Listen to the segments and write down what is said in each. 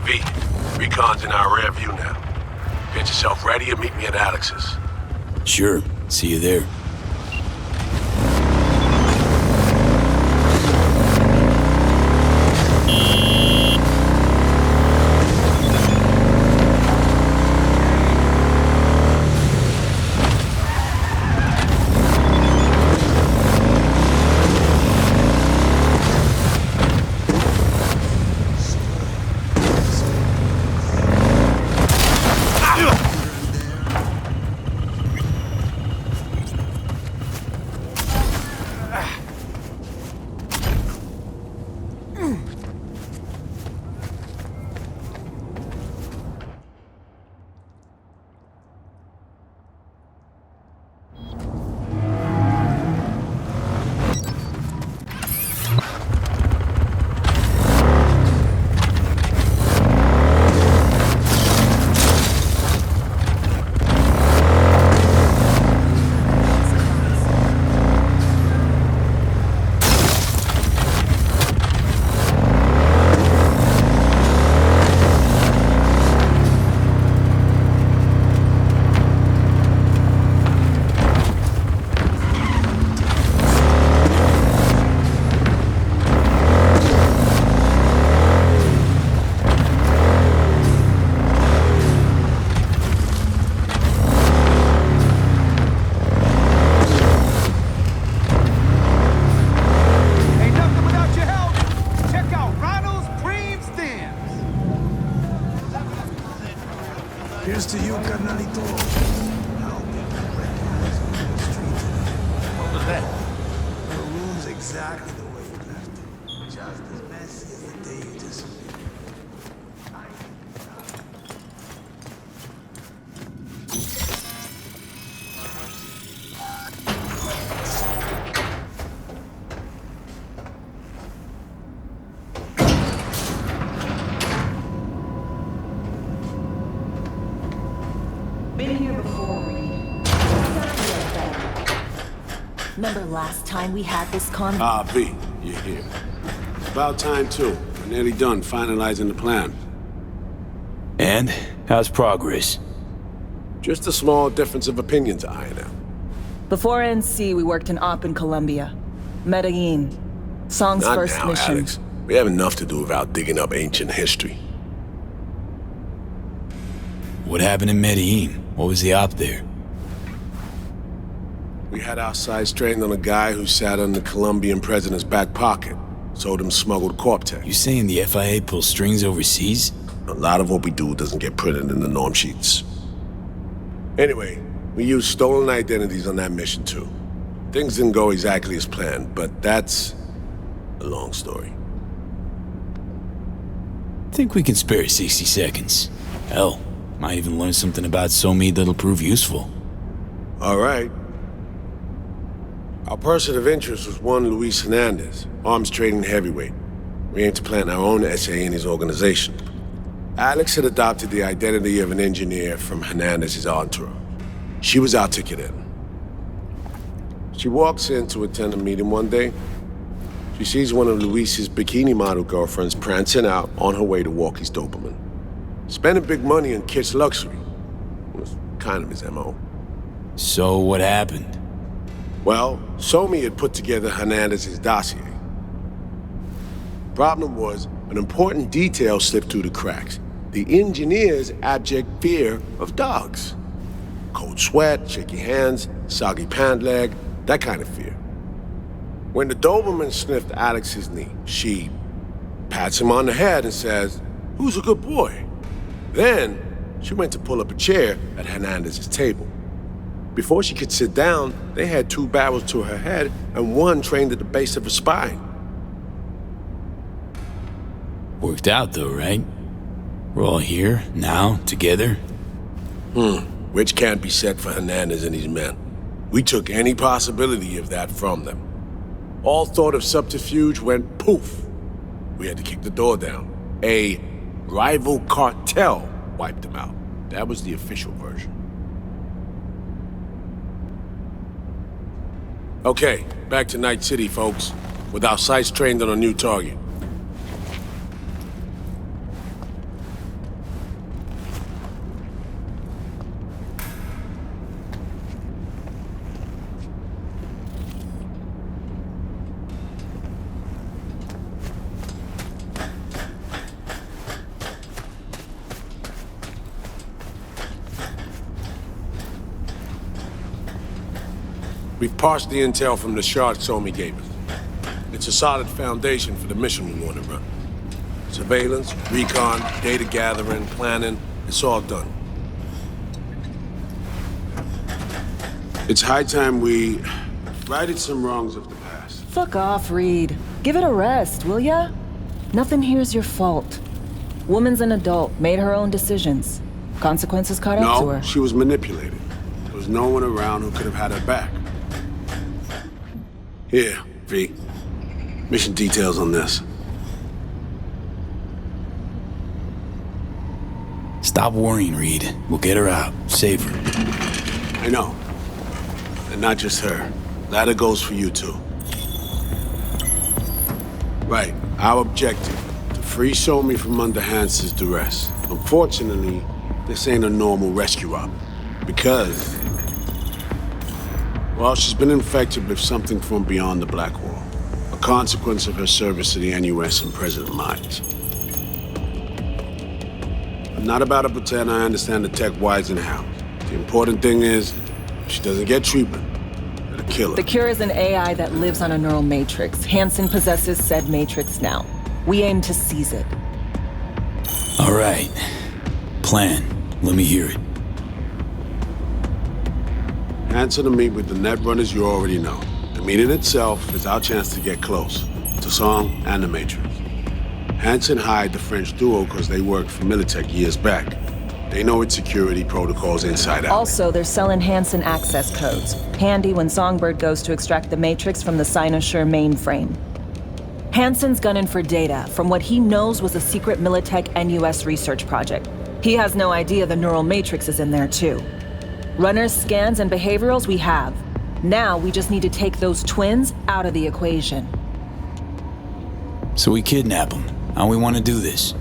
V, recon's in our rear view now. Get yourself ready and meet me at Alex's. Sure. See you there. Here's to you, carnalito. I'll be recognized on the street today. What was that? The room's exactly the way you left it. Just as messy as the day you disappeared. Been here before, Reed. Remember last time we had this con? V, you're here. About time, too. We're nearly done finalizing the plan. And? How's progress? Just a small difference of opinion to iron out. Before NC, we worked in Op in Colombia. Medellin. Song's Not first now, mission. Alex. We have enough to do without digging up ancient history. What happened in Medellin? What was the op there? We had our sights trained on a guy who sat on the Colombian president's back pocket. Sold him smuggled corp tech. You saying the FIA pulls strings overseas? A lot of what we do doesn't get printed in the norm sheets. Anyway, we used stolen identities on that mission too. Things didn't go exactly as planned, but that's a long story. Think we can spare 60 seconds. Hell, might even learn something about Somi that'll prove useful. All right. Our person of interest was one Luis Hernandez, arms trading heavyweight. We aim to plant our own SA in his organization. Alex had adopted the identity of an engineer from Hernandez's entourage. She was our ticket in. She walks in to attend a meeting one day. She sees one of Luis's bikini model girlfriends prancing out on her way to walk his Doberman. Spending big money on kitsch luxury was kind of his MO. So what happened? Well, Somi had put together Hernandez's dossier. Problem was, an important detail slipped through the cracks. The engineer's abject fear of dogs. Cold sweat, shaky hands, soggy pant leg, that kind of fear. When the Doberman sniffed Alex's knee, she pats him on the head and says, "Who's a good boy?" Then, she went to pull up a chair at Hernandez's table. Before she could sit down, they had 2 barrels to her head and one trained at the base of her spine. Worked out though, right? We're all here, now, together. Which can't be said for Hernandez and his men. We took any possibility of that from them. All thought of subterfuge went poof. We had to kick the door down. A rival cartel wiped them out. That was the official version. Okay, back to Night City, folks. With our sights trained on a new target. We've parsed the intel from the shard Somi gave us. It's a solid foundation for the mission we want to run. Surveillance, recon, data gathering, planning, it's all done. It's high time we righted some wrongs of the past. Fuck off, Reed. Give it a rest, will ya? Nothing here's your fault. Woman's an adult, made her own decisions. Consequences caught up to her. No, she was manipulated. There was no one around who could have had her back. Here, V. Mission details on this. Stop worrying, Reed. We'll get her out. Save her. I know. And not just her. Ladder goes for you too. Right. Our objective. To free Somi from under Hansen's duress. Unfortunately, this ain't a normal rescue op. Because... well, she's been infected with something from beyond the Black Wall. A consequence of her service to the NUS and President Mines. I'm not about to pretend I understand the tech whys and hows. The important thing is, if she doesn't get treatment, it'll kill her. The cure is an AI that lives on a neural matrix. Hansen possesses said matrix now. We aim to seize it. All right. Plan. Let me hear it. Hansen to meet with the net runners you already know. The meeting itself is our chance to get close. To Song and the Matrix. Hansen hired the French duo because they worked for Militech years back. They know its security protocols inside out. Also, they're selling Hansen access codes. Handy when Songbird goes to extract the matrix from the Cynosure mainframe. Hansen's gunning for data from what he knows was a secret Militech NUS research project. He has no idea the neural matrix is in there too. Runners, scans, and behaviorals we have. Now we just need to take those twins out of the equation. So we kidnap them. How we want to do this?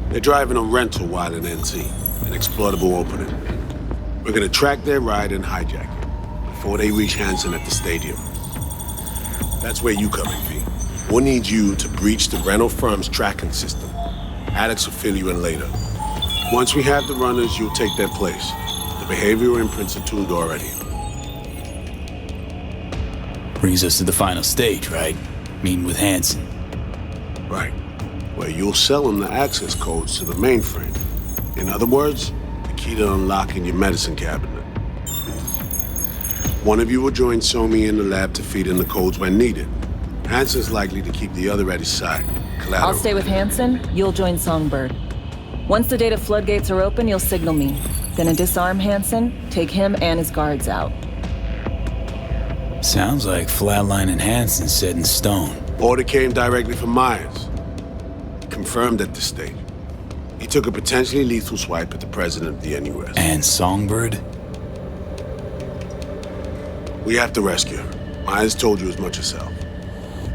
They're driving a rental while in NT, an exploitable opening. We're gonna track their ride and hijack it before they reach Hansen at the stadium. That's where you come in, V. We'll need you to breach the rental firm's tracking system. Alex will fill you in later. Once we have the runners, you'll take their place. The behavioral imprints are tuned already. Brings us to the final stage, right? Meeting with Hansen. Right. Where you'll sell them the access codes to the mainframe. In other words, the key to unlocking your medicine cabinet. One of you will join Somi in the lab to feed in the codes when needed. Hansen's likely to keep the other at his side. Collateral. I'll stay with Hansen, you'll join Songbird. Once the data floodgates are open, you'll signal me. Gonna disarm Hansen, take him and his guards out. Sounds like flatlining Hansen set in stone. Order came directly from Myers. Confirmed at this stage. He took a potentially lethal swipe at the president of the NUS. And Songbird? We have to rescue her. Myers told you as much herself.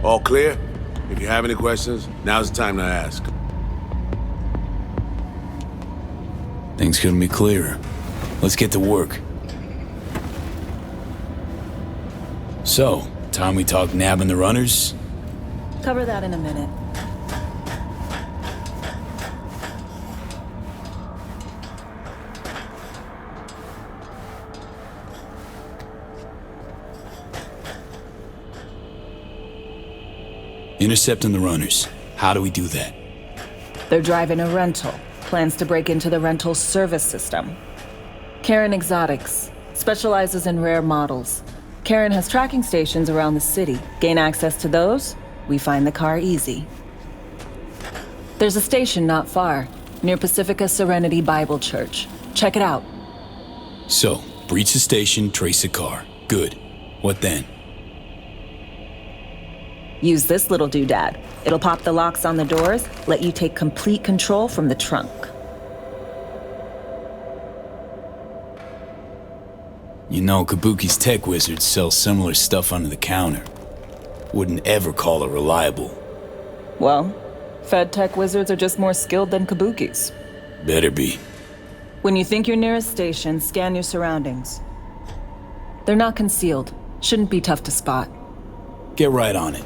All clear? If you have any questions, now's the time to ask. Things couldn't be clearer. Let's get to work. So, time we talk nabbing the runners? Cover that in a minute. Intercepting the runners. How do we do that? They're driving a rental. Plans to break into the rental service system. Karen Exotics specializes in rare models. Karen has tracking stations around the city. Gain access to those, we find the car easy. There's a station not far, near Pacifica Serenity Bible Church. Check it out. So, breach the station, trace the car. Good. What then? Use this little doodad. It'll pop the locks on the doors, let you take complete control from the trunk. You know, Kabuki's tech wizards sell similar stuff under the counter. Wouldn't ever call it reliable. Well, Fed tech wizards are just more skilled than Kabuki's. Better be. When you think you're near a station, scan your surroundings. They're not concealed. Shouldn't be tough to spot. Get right on it.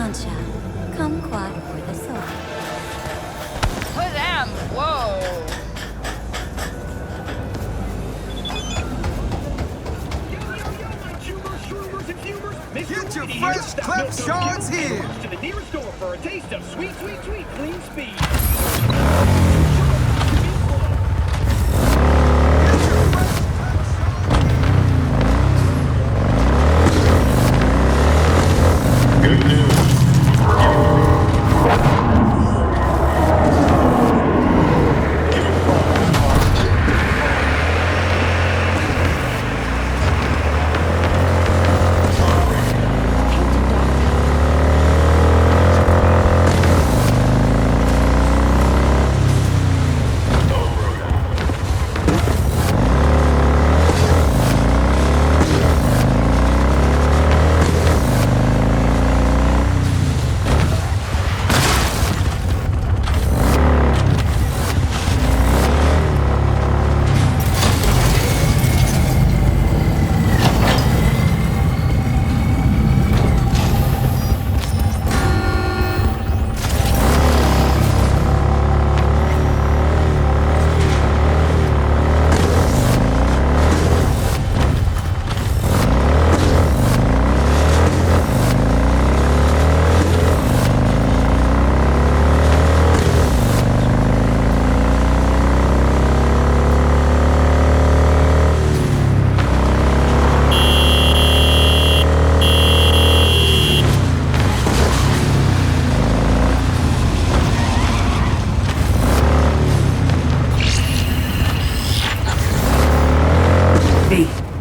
aren't ya? Kumquat for the soul. Damn! Whoa! Get your fresh cleft shards here! To the nearest store for a taste of sweet, sweet, sweet clean speed.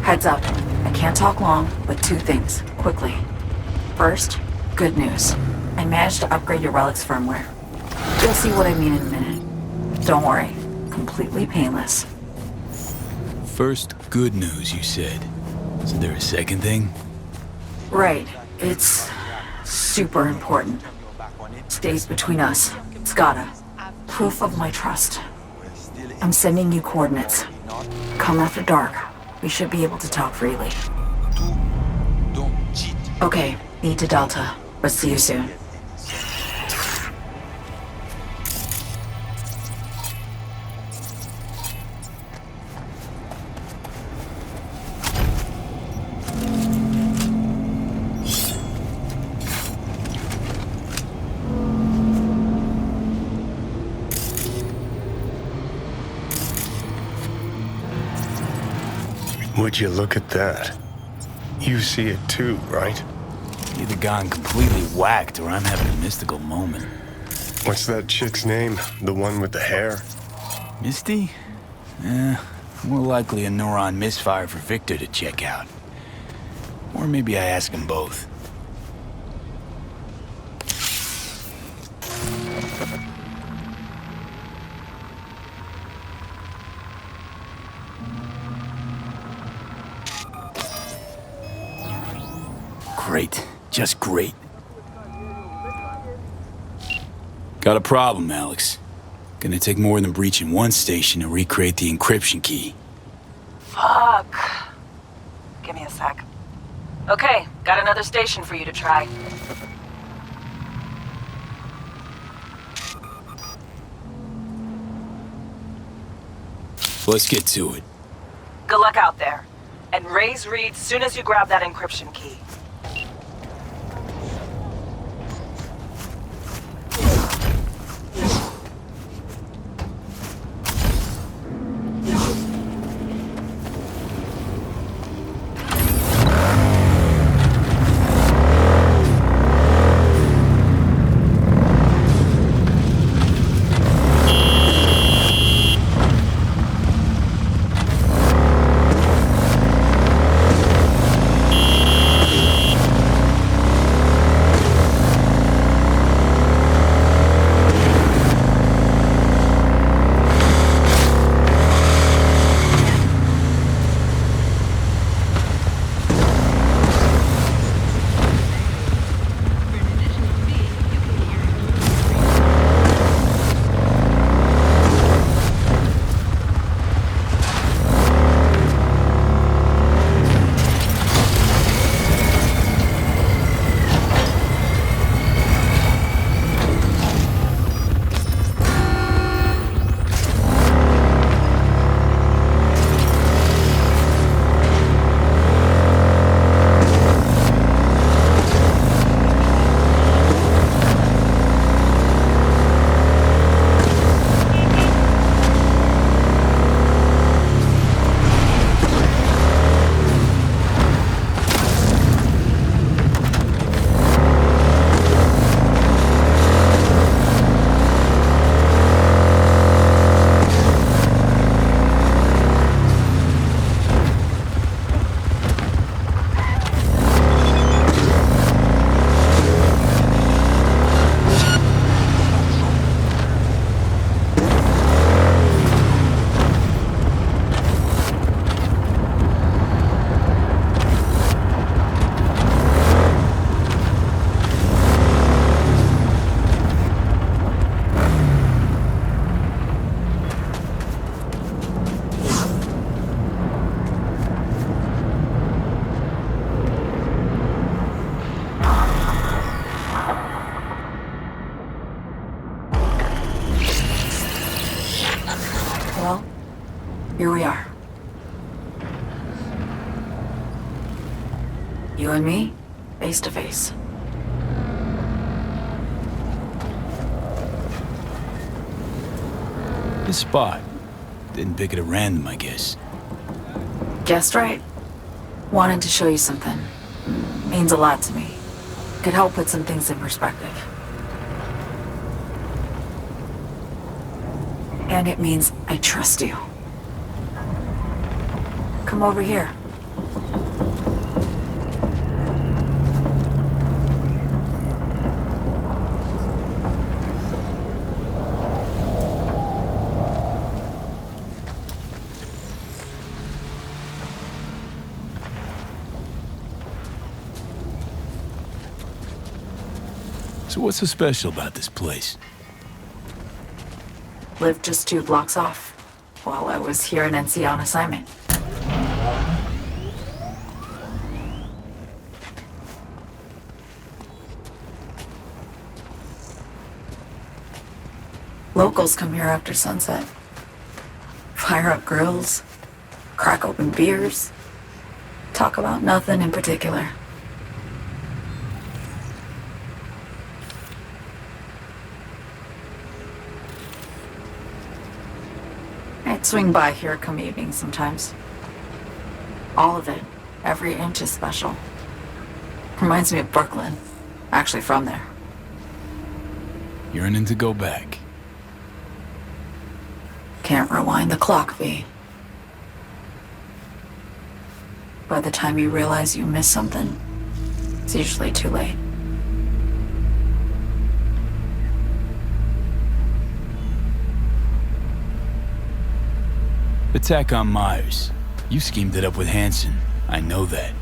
Heads up. I can't talk long, but two things, quickly. First, good news. I managed to upgrade your relic's firmware. You'll see what I mean in a minute. Don't worry. Completely painless. First, good news, you said. Is there a second thing? Right. It's super important. Stays between us. It's gotta. Proof of my trust. I'm sending you coordinates. Come after dark. We should be able to talk freely. Okay, need to Delta, but see you soon. Would you look at that? You see it too, right? Either gone completely whacked or I'm having a mystical moment. What's that chick's name? The one with the hair? Misty? More likely a neuron misfire for Victor to check out. Or maybe I ask them both. Great. Just great. Got a problem, Alex. Gonna take more than breaching one station to recreate the encryption key. Fuck. Give me a sec. Okay, got another station for you to try. Let's get to it. Good luck out there. And raise Reed soon as you grab that encryption key. here we are. You and me, face to face. This spot. Didn't pick it at random, I guess. Guessed right. Wanted to show you something. Means a lot to me. Could help put some things in perspective. And it means I trust you. Come over here. So what's so special about this place? Lived just 2 blocks off while I was here in NC on assignment. Locals come here after sunset. Fire up grills, crack open beers, talk about nothing in particular. I'd swing by here come evening sometimes. All of it, every inch is special. Reminds me of Brooklyn. Actually from there. Yearning to go back. Can't rewind the clock, V. By the time you realize you missed something, it's usually too late. Attack on Myers. You schemed it up with Hansen. I know that.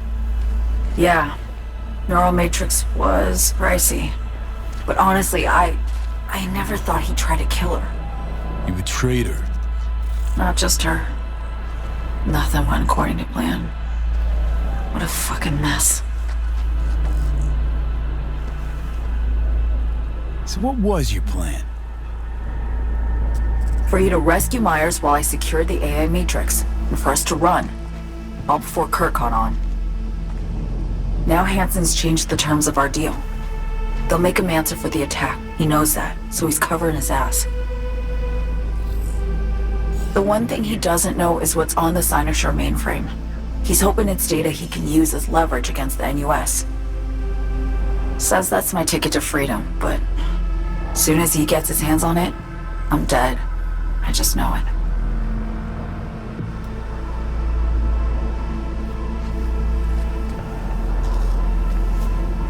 Yeah, Neural Matrix was pricey. But honestly, I never thought he'd try to kill her. You betrayed her. Not just her. Nothing went according to plan. What a fucking mess. So what was your plan? For you to rescue Myers while I secured the AI Matrix, and for us to run. All before Kurt caught on. Now Hansen's changed the terms of our deal. They'll make him answer for the attack. He knows that, so he's covering his ass. The one thing he doesn't know is what's on the Cynosure mainframe. He's hoping it's data he can use as leverage against the NUS. Says that's my ticket to freedom, but as soon as he gets his hands on it, I'm dead. I just know it.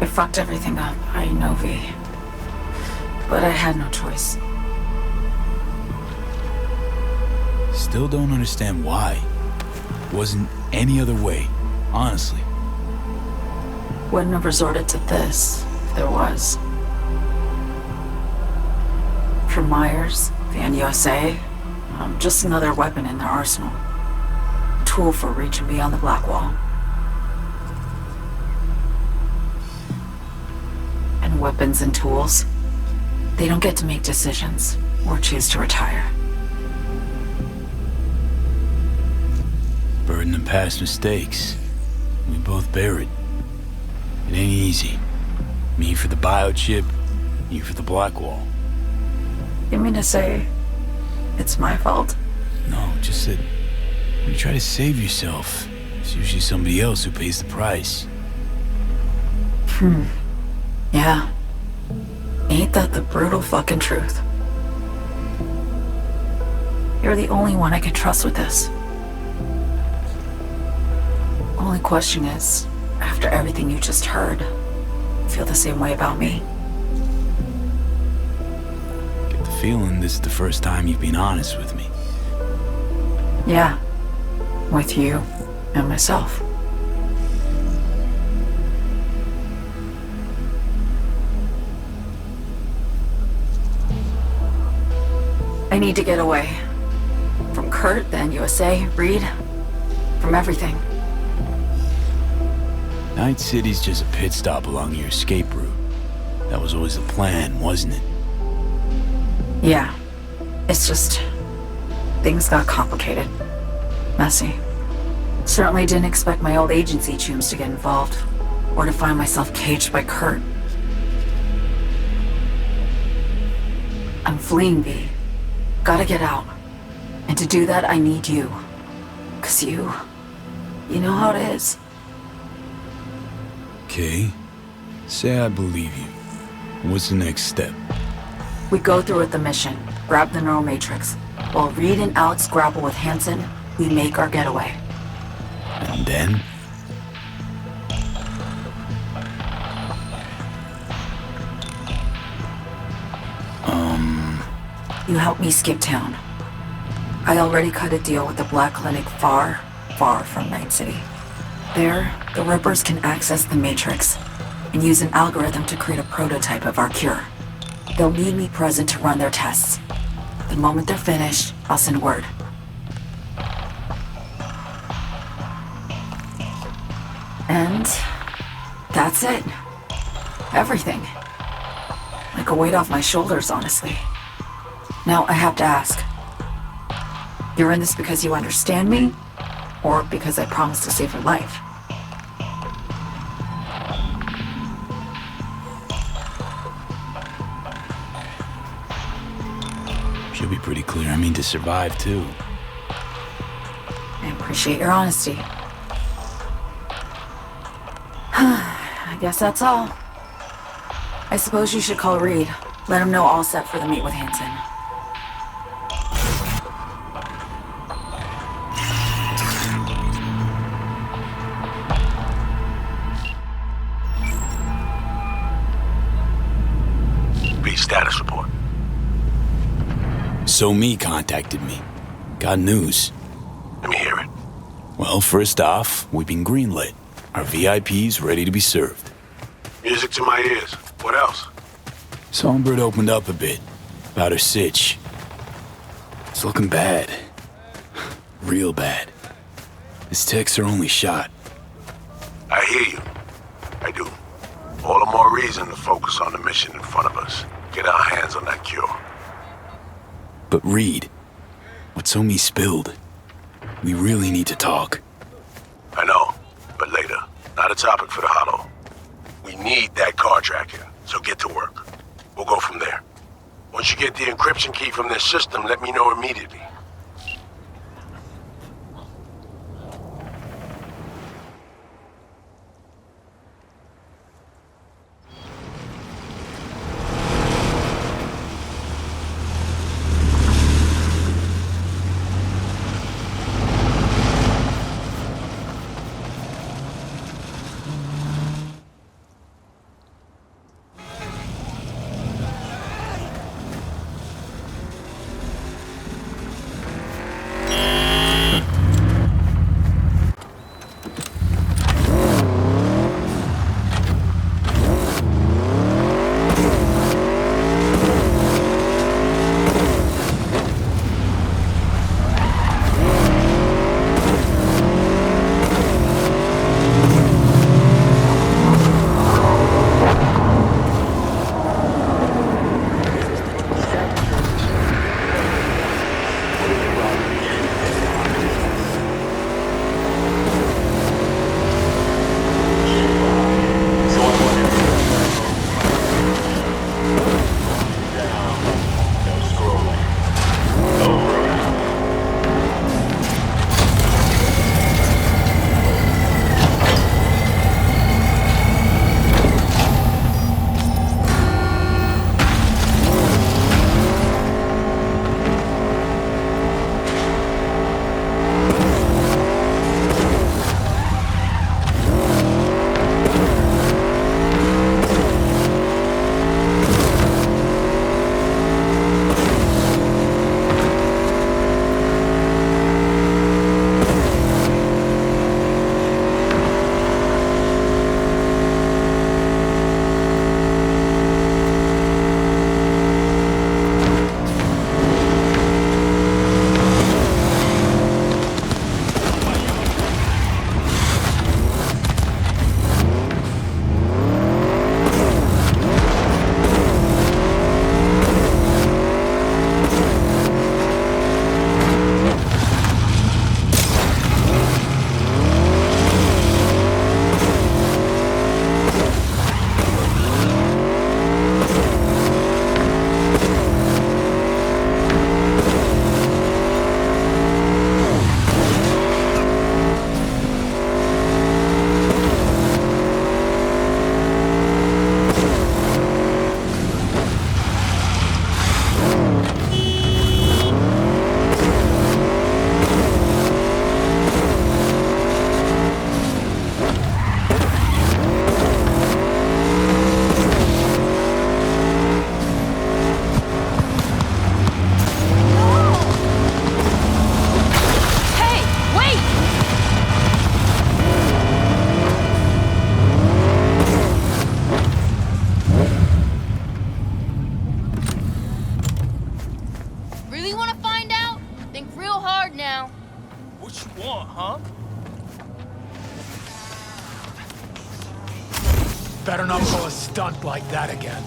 I fucked everything up, I know, V. But I had no choice. Still don't understand why. Wasn't any other way, honestly. Wouldn't have resorted to this if there was. For Myers, the NUSA, I'm just another weapon in their arsenal. A tool for reaching beyond the Black Wall. And weapons and tools, they don't get to make decisions or choose to retire. Burden of past mistakes. We both bear it. It ain't easy. Me for the biochip, you for the Black Wall. You mean to say it's my fault? No, just that when you try to save yourself, it's usually somebody else who pays the price. Yeah. Ain't that the brutal fucking truth? You're the only one I can trust with this. Only question is, after everything you just heard, feel the same way about me? Get the feeling this is the first time you've been honest with me. Yeah. With you and myself. I need to get away. From Kurt, the NUSA, Reed, from everything. Night City's just a pit stop along your escape route. That was always the plan, wasn't it? Yeah. It's just... things got complicated. Messy. Certainly didn't expect my old agency chooms to get involved, or to find myself caged by Kurt. I'm fleeing, V. Gotta get out. And to do that, I need you. 'Cause you know how it is. Okay. Say I believe you. What's the next step? We go through with the mission, grab the neural matrix. While Reed and Alex grapple with Hansen, we make our getaway. And then? You help me skip town. I already cut a deal with the Black Clinic far, far from Night City. There, the Rippers can access the Matrix and use an algorithm to create a prototype of our cure. They'll need me present to run their tests. The moment they're finished, I'll send word. And that's it. Everything. Like a weight off my shoulders, honestly. Now I have to ask. You're in this because you understand me? Or because I promised to save your life? Should be pretty clear. I mean to survive, too. I appreciate your honesty. I guess that's all. I suppose you should call Reed. Let him know all set for the meet with Hansen. Read status report. So Me contacted me. Got news. Let me hear it. Well, first off, we've been greenlit. Our VIP's ready to be served. Music to my ears. What else? Songbird opened up a bit about her sitch. It's looking bad. Real bad. His tech's her only shot. I hear you. I do. All the more reason to focus on the mission in front of us. Get our hands on that cure. But Reed, what So Me spilled, we really need to talk. I know, but later. Not a topic for the Hollow. We need that car tracking, so get to work. We'll go from there. Once you get the encryption key from this system, let me know immediately. Better not pull a stunt like that again.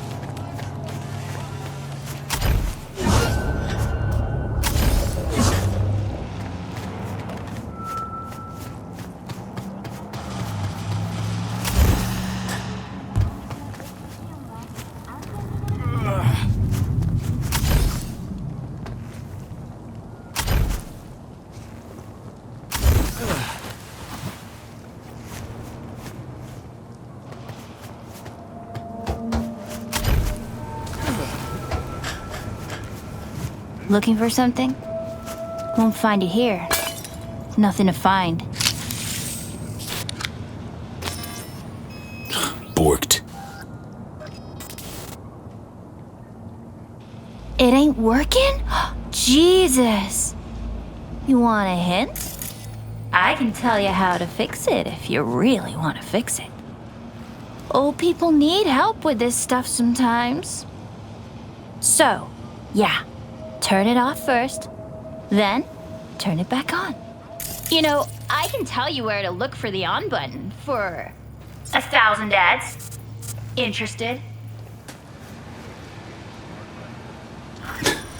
Looking for something? Won't find it here. Nothing to find. Borked. It ain't working? Jesus! You want a hint? I can tell you how to fix it if you really want to fix it. Old people need help with this stuff sometimes. So, yeah. Turn it off first, then turn it back on. You know, I can tell you where to look for the on button for 1,000 ads. Interested?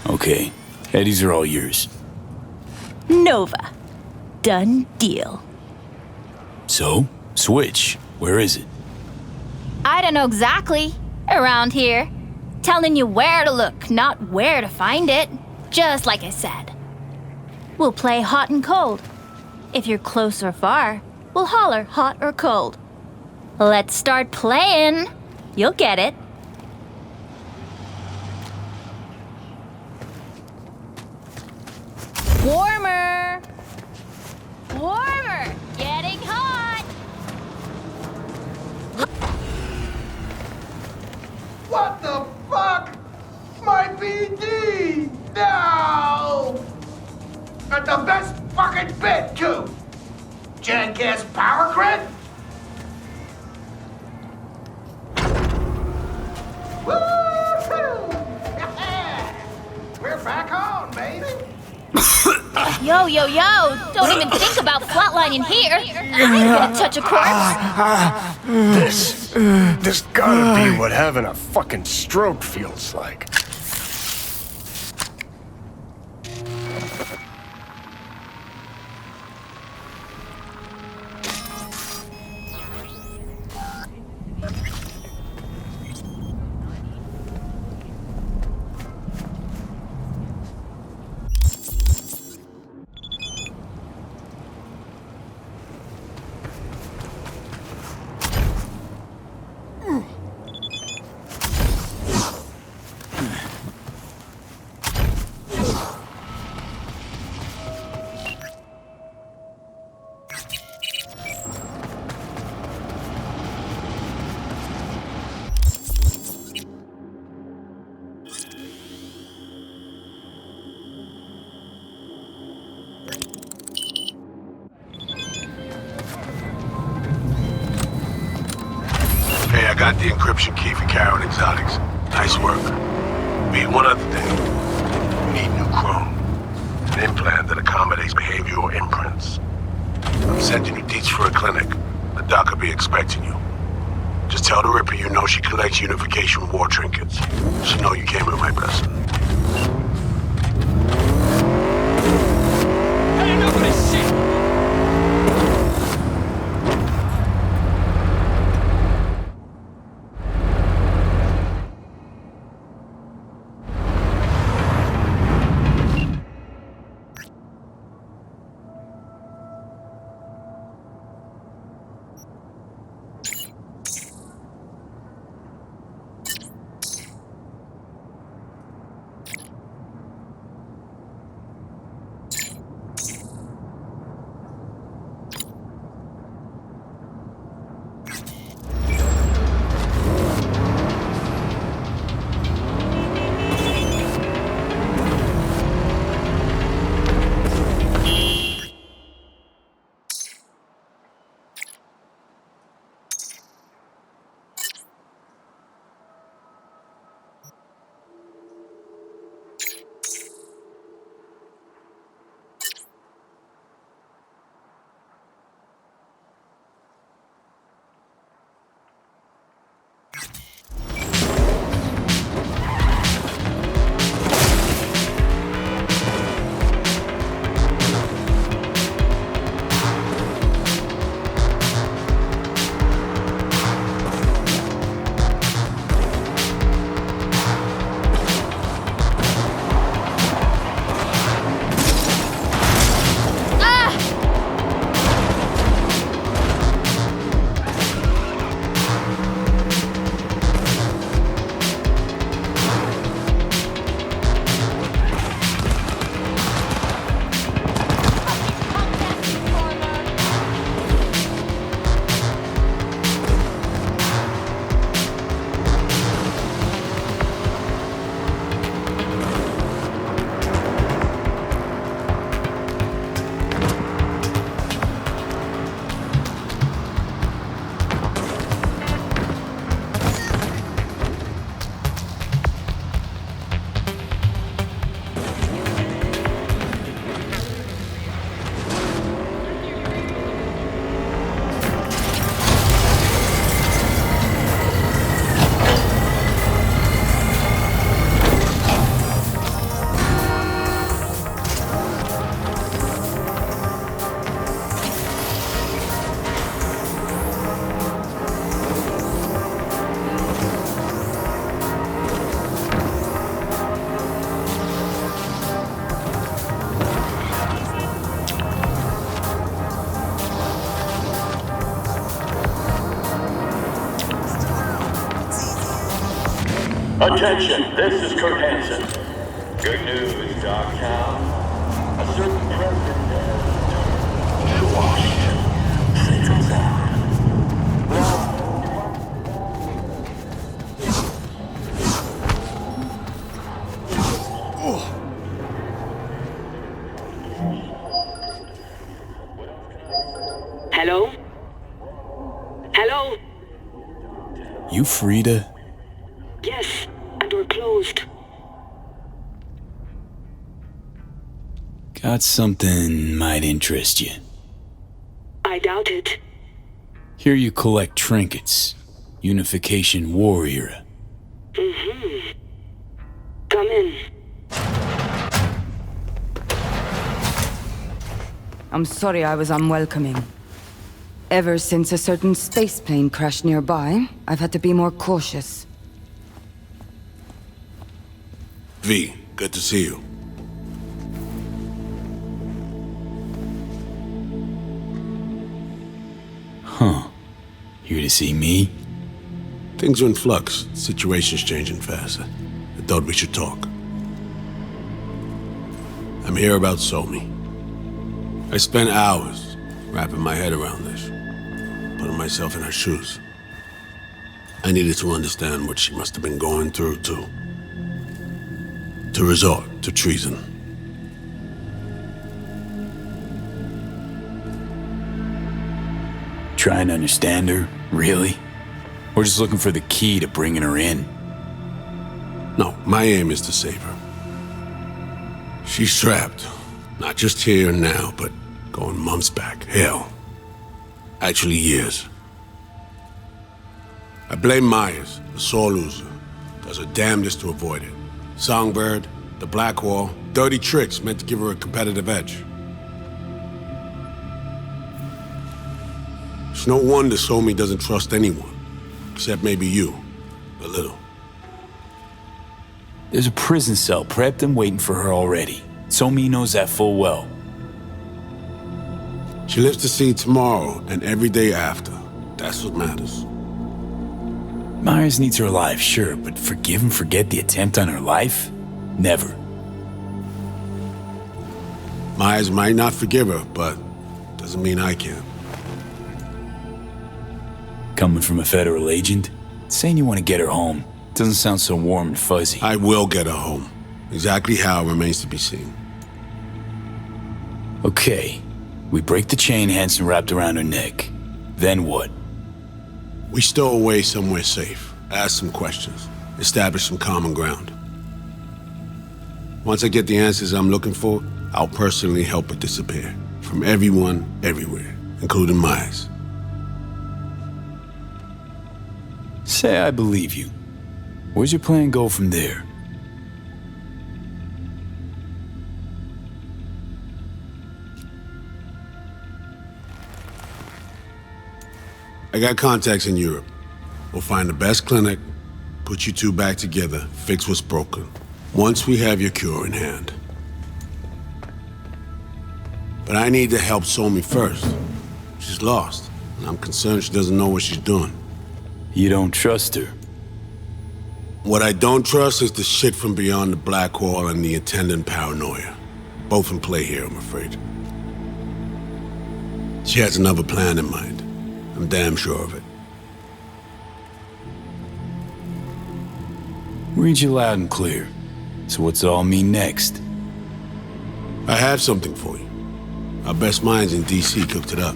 Okay, Eddies are all yours. Nova. Done deal. So, Switch, where is it? I don't know exactly. Around here. Telling you where to look, not where to find it. Just like I said. We'll play hot and cold. If you're close or far, we'll holler hot or cold. Let's start playing. You'll get it. Warmer! Warmer! Getting hot! What the fuck? My BD! No! At the best fucking bit, too! Jackass power grid? Woo-hoo! We're back on, baby! Yo, yo, yo! Don't even think about flatlining here! I ain't gonna touch a corpse! This gotta be what having a fucking stroke feels like. Hey, I got the encryption key for Carol Exotics. Nice work. Be one other thing. We need new chrome. An implant that accommodates behavioral imprints. I'm sending you deets for a clinic. The doc will be expecting you. Just tell the Ripper you know she collects unification war trinkets. She know you came with my blessing. Had enough of this shit! Attention, this is Kurt Hansen. Good news, Dogtown. A certain president has returned to Washington. Safe and sound. Hello? Hello? You Frida? Yes, a door closed. Got something might interest you. I doubt it. Here you collect trinkets. Unification war era. Mm-hmm. Come in. I'm sorry I was unwelcoming. Ever since a certain space plane crashed nearby, I've had to be more cautious. V, good to see you. Huh. Here to see me? Things are in flux. Situation's changing fast. I thought we should talk. I'm here about Somi. I spent hours wrapping my head around this, putting myself in her shoes. I needed to understand what she must have been going through, too. To resort to treason. Trying to understand her, really? Or just looking for the key to bringing her in? No, my aim is to save her. She's trapped. Not just here and now, but going months back. Hell. Actually years. I blame Myers, the sore loser. Does her damnedest to avoid it. Songbird, the Blackwall, dirty tricks meant to give her a competitive edge. It's no wonder Somi doesn't trust anyone. Except maybe you. A little. There's a prison cell prepped and waiting for her already. Somi knows that full well. She lives to see tomorrow and every day after. That's what matters. Myers needs her alive, sure, but forgive and forget the attempt on her life? Never. Myers might not forgive her, but doesn't mean I can. Coming from a federal agent? Saying you want to get her home doesn't sound so warm and fuzzy. I will get her home. Exactly how remains to be seen. Okay. We break the chain Hansen wrapped around her neck. Then what? We stow away somewhere safe, ask some questions, establish some common ground. Once I get the answers I'm looking for, I'll personally help her disappear. From everyone, everywhere, including Myers. Say I believe you. Where's your plan go from there? I got contacts in Europe. We'll find the best clinic, put you two back together, fix what's broken. Once we have your cure in hand. But I need to help Somi first. She's lost, and I'm concerned she doesn't know what she's doing. You don't trust her? What I don't trust is the shit from beyond the Blackwall and the attendant paranoia. Both in play here, I'm afraid. She has another plan in mind. I'm damn sure of it. Read you loud and clear. So what's it all mean next? I have something for you. Our best minds in DC cooked it up.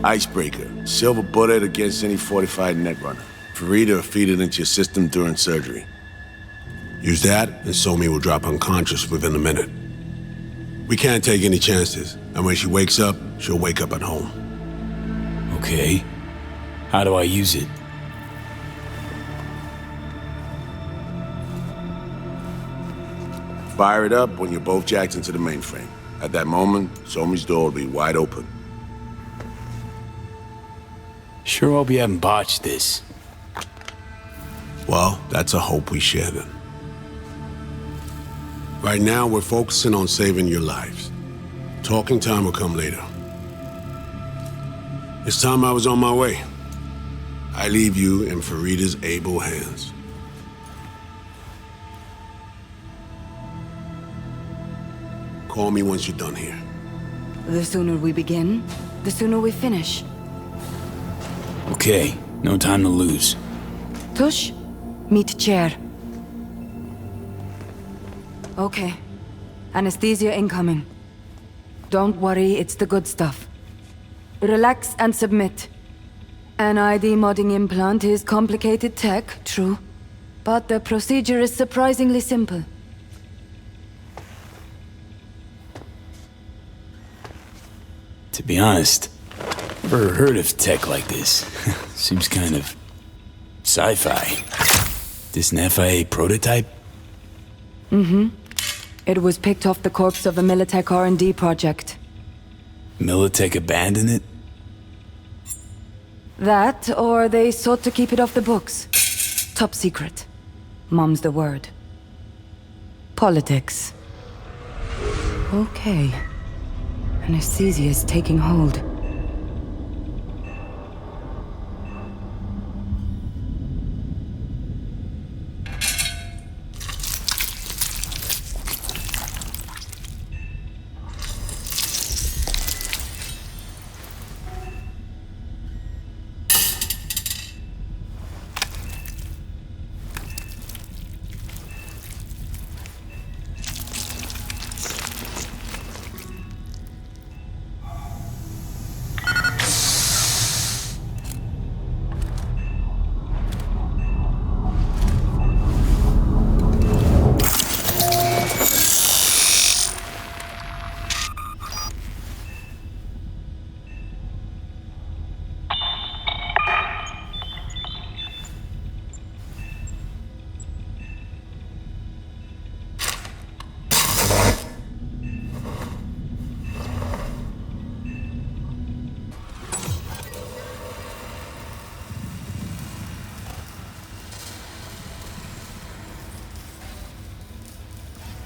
Icebreaker. Silver bullet against any fortified netrunner. Farida will feed it into your system during surgery. Use that, and Somi will drop unconscious within a minute. We can't take any chances, and when she wakes up, she'll wake up at home. Okay. How do I use it? Fire it up when you're both jacked into the mainframe. At that moment, Somi's door will be wide open. Sure hope you haven't botched this. Well, that's a hope we share then. Right now, we're focusing on saving your lives. Talking time will come later. It's time I was on my way. I leave you in Farida's able hands. Call me once you're done here. The sooner we begin, the sooner we finish. Okay, no time to lose. Tush, meet chair. Okay. Anesthesia incoming. Don't worry, it's the good stuff. Relax and submit. An ID modding implant is complicated tech, true. But the procedure is surprisingly simple. To be honest, never heard of tech like this. Seems kind of sci-fi. This an FIA prototype? Mm-hmm. It was picked off the corpse of a Militech R&D project. Militech abandoned it? That, or they sought to keep it off the books. Top secret. Mom's the word. Politics. Okay. Anesthesia is taking hold.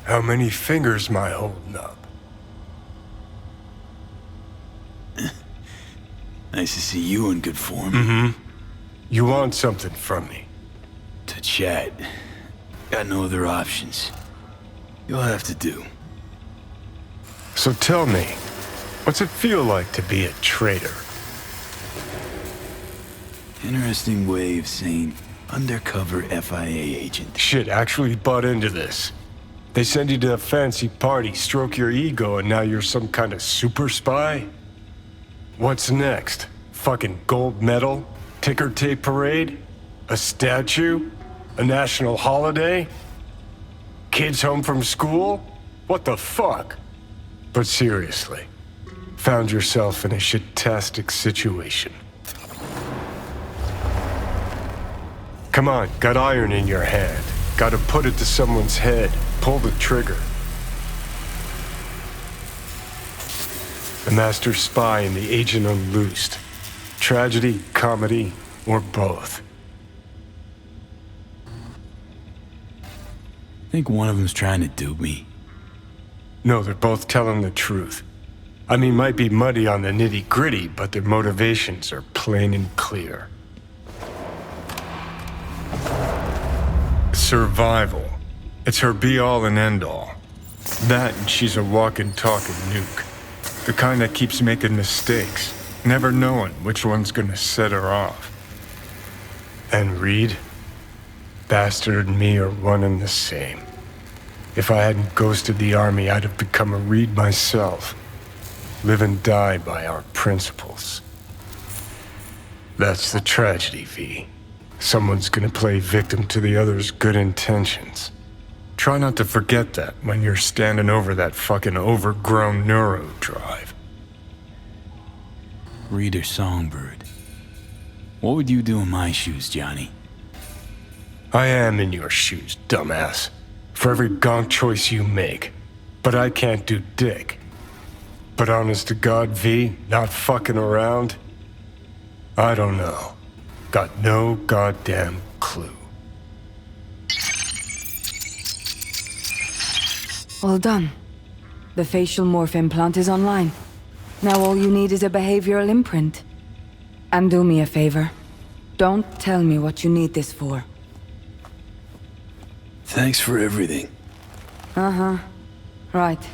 How many fingers am I holding up? Nice to see you in good form. Mm-hmm. You want something from me? To chat. Got no other options. You'll have to do. So tell me, what's it feel like to be a traitor? Interesting way of saying undercover FIA agent. Shit, actually butt into this. They send you to a fancy party, stroke your ego, and now you're some kind of super spy? What's next? Fucking gold medal? Ticker tape parade? A statue? A national holiday? Kids home from school? What the fuck? But seriously, found yourself in a shit-tastic situation. Come on, got iron in your hand. Gotta put it to someone's head. Pull the trigger. The master spy and the agent unloosed. Tragedy, comedy, or both. Think one of them's trying to dupe me. No, they're both telling the truth. I mean, might be muddy on the nitty-gritty, but their motivations are plain and clear. Survival. It's her be-all and end-all. That and she's a walking, talking nuke. The kind that keeps making mistakes, never knowing which one's gonna set her off. And Reed? Bastard and me are one and the same. If I hadn't ghosted the army, I'd have become a Reed myself. Live and die by our principles. That's the tragedy, V. Someone's gonna play victim to the other's good intentions. Try not to forget that when you're standing over that fucking overgrown neuro drive. Reader Songbird. What would you do in my shoes, Johnny? I am in your shoes, dumbass. For every gonk choice you make. But I can't do dick. But honest to God, V, not fucking around? I don't know. Got no goddamn clue. All done. The facial morph implant is online. Now all you need is a behavioral imprint. And do me a favor. Don't tell me what you need this for. Thanks for everything. Uh-huh. Right.